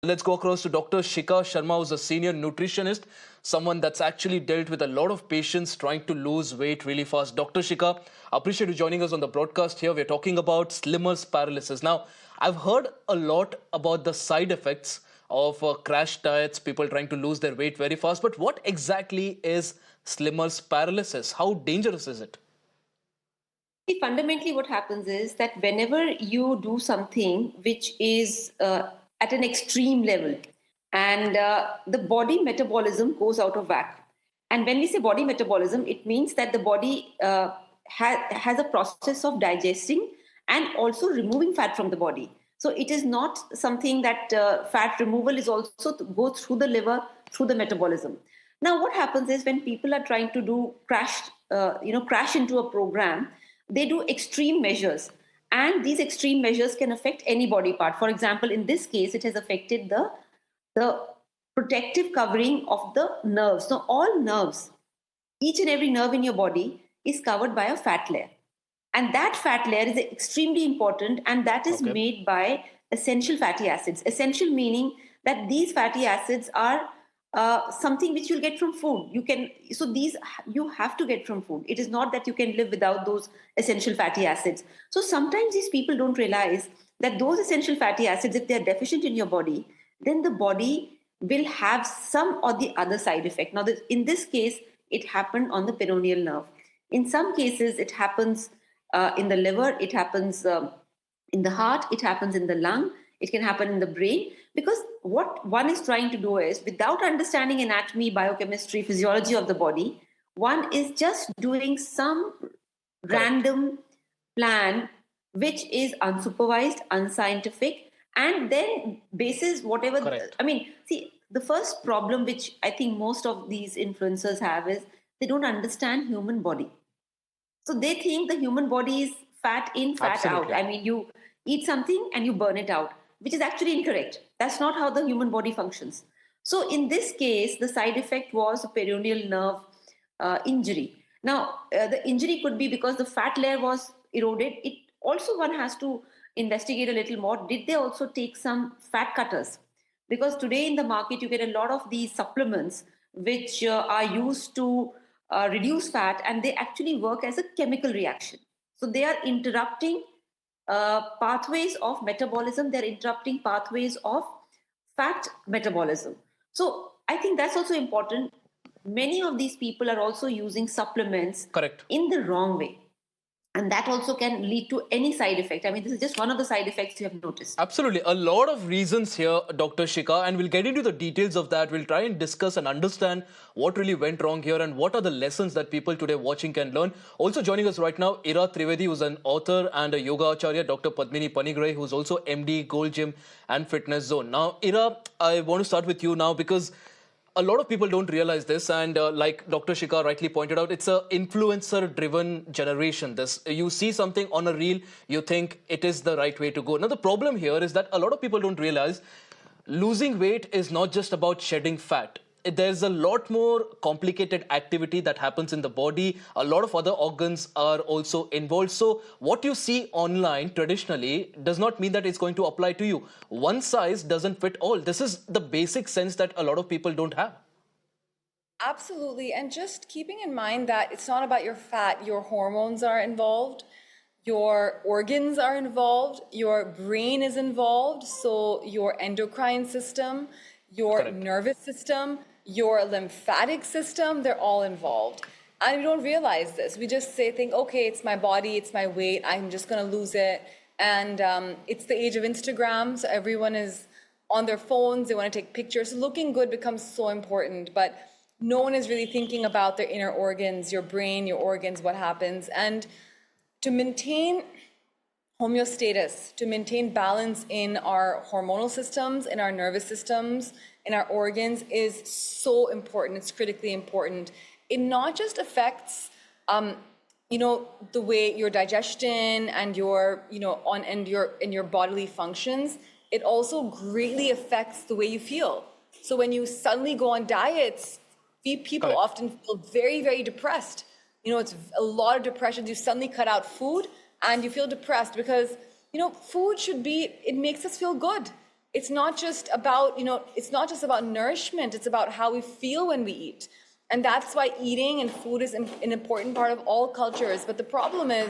Let's go across to Dr. Shikha Sharma, who's a senior nutritionist, someone that's actually dealt with a lot of patients trying to lose weight really fast. Dr. Shikha, appreciate you joining us on the broadcast here. We're talking about slimmer's paralysis. Now, I've heard a lot about the side effects of crash diets, people trying to lose their weight very fast. But what exactly is slimmer's paralysis? How dangerous is it? See, fundamentally, what happens is that whenever you do something which is at an extreme level, and the body metabolism goes out of whack. And when we say body metabolism, it means that the body has a process of digesting and also removing fat from the body. So it is not something that fat removal is also to go through the liver, through the metabolism. Now, what happens is when people are trying to do crash into a program, they do extreme measures, and these extreme measures can affect any body part. For example, in this case, it has affected the protective covering of the nerves. So all nerves, each and every nerve in your body is covered by a fat layer, and that fat layer is extremely important, and that is Okay, made by essential fatty acids. Essential meaning that these fatty acids are something which you'll get from food. These you have to get from food. It is not that you can live without those essential fatty acids. So sometimes these people don't realize that those essential fatty acids, if they are deficient in your body, then the body will have some or the other side effect. Now, in this case, it happened on the peroneal nerve. In some cases, it happens in the liver, it happens in the heart, it happens in the lung, it can happen in the brain. Because what one is trying to do is, without understanding anatomy, biochemistry, physiology of the body, one is just doing some correct, random plan which is unsupervised, unscientific, and then basis whatever. correct. I mean, see, the first problem which I think most of these influencers have is they don't understand human body. So they think the human body is fat in, fat out. Absolutely. I mean, you eat something and you burn it out, which is actually incorrect. That's not how the human body functions. So in this case, the side effect was a peroneal nerve injury. Now, the injury could be because the fat layer was eroded. It also, one has to investigate a little more. Did they also take some fat cutters? Because today in the market, you get a lot of these supplements which are used to reduce fat, and they actually work as a chemical reaction. So they are interrupting pathways of metabolism, they're interrupting pathways of fat metabolism. So I think that's also important. Many of these people are also using supplements Correct. in the wrong way, and that also can lead to any side effect. I mean, this is just one of the side effects you have noticed. Absolutely. A lot of reasons here, Dr. Shikha, and we'll get into the details of that. We'll try and discuss and understand what really went wrong here and what are the lessons that people today watching can learn. Also joining us right now, Ira Trivedi, who's an author and a yoga acharya, Dr. Padmini Panigrai, who's also MD, Gold Gym and Fitness Zone. Now, Ira, I want to start with you now because a lot of people don't realize this, and like Dr. Shikha rightly pointed out, it's a influencer driven generation. This, you see something on a reel, you think it is the right way to go. Now the problem here is that a lot of people don't realize losing weight is not just about shedding fat. There's a lot more complicated activity that happens in the body. A lot of other organs are also involved. So what you see online traditionally does not mean that it's going to apply to you. One size doesn't fit all. This is the basic sense that a lot of people don't have. Absolutely. And just keeping in mind that it's not about your fat, your hormones are involved, your organs are involved, your brain is involved, so your endocrine system, your Correct. nervous system, your lymphatic system, they're all involved. And we don't realize this. We just think, okay, it's my body, it's my weight, I'm just going to lose it. And it's the age of Instagram, so everyone is on their phones, they want to take pictures. Looking good becomes so important, but no one is really thinking about their inner organs, your brain, your organs, what happens. And to maintain homeostasis, to maintain balance in our hormonal systems, in our nervous systems, in our organs is so important. It's critically important. It not just affects, the way your digestion and your, and your bodily functions. It also greatly affects the way you feel. So when you suddenly go on diets, people Correct. often feel very, very depressed. It's a lot of depression. You suddenly cut out food and you feel depressed because, food should be, it makes us feel good. it's not just about, it's not just about nourishment, it's about how we feel when we eat. And that's why eating and food is an important part of all cultures. But the problem is,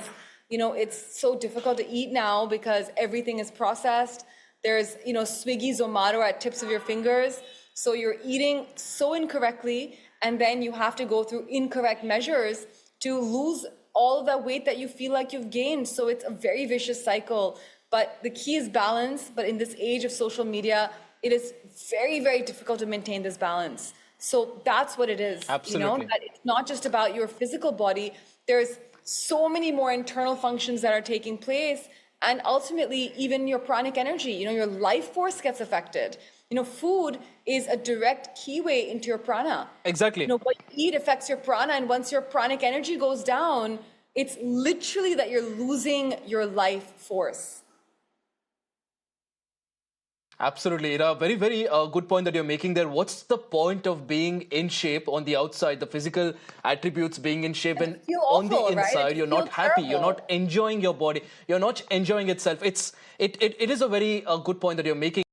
it's so difficult to eat now because everything is processed. There's, Swiggy, Zomato at tips of your fingers. So you're eating so incorrectly, and then you have to go through incorrect measures to lose all of that weight that you feel like you've gained. So it's a very vicious cycle. But the key is balance. But in this age of social media, it is very, very difficult to maintain this balance. So that's what it is. Absolutely. That it's not just about your physical body. There's so many more internal functions that are taking place. And ultimately, even your pranic energy, your life force gets affected. Food is a direct keyway into your prana. Exactly. What you eat affects your prana. And once your pranic energy goes down, it's literally that you're losing your life force. Absolutely, Ira. Very, very good point that you're making there. What's the point of being in shape on the outside, the physical attributes being in shape, and on the awful, right? inside, you're not happy, you're not enjoying your body, you're not enjoying itself. It is a very good point that you're making.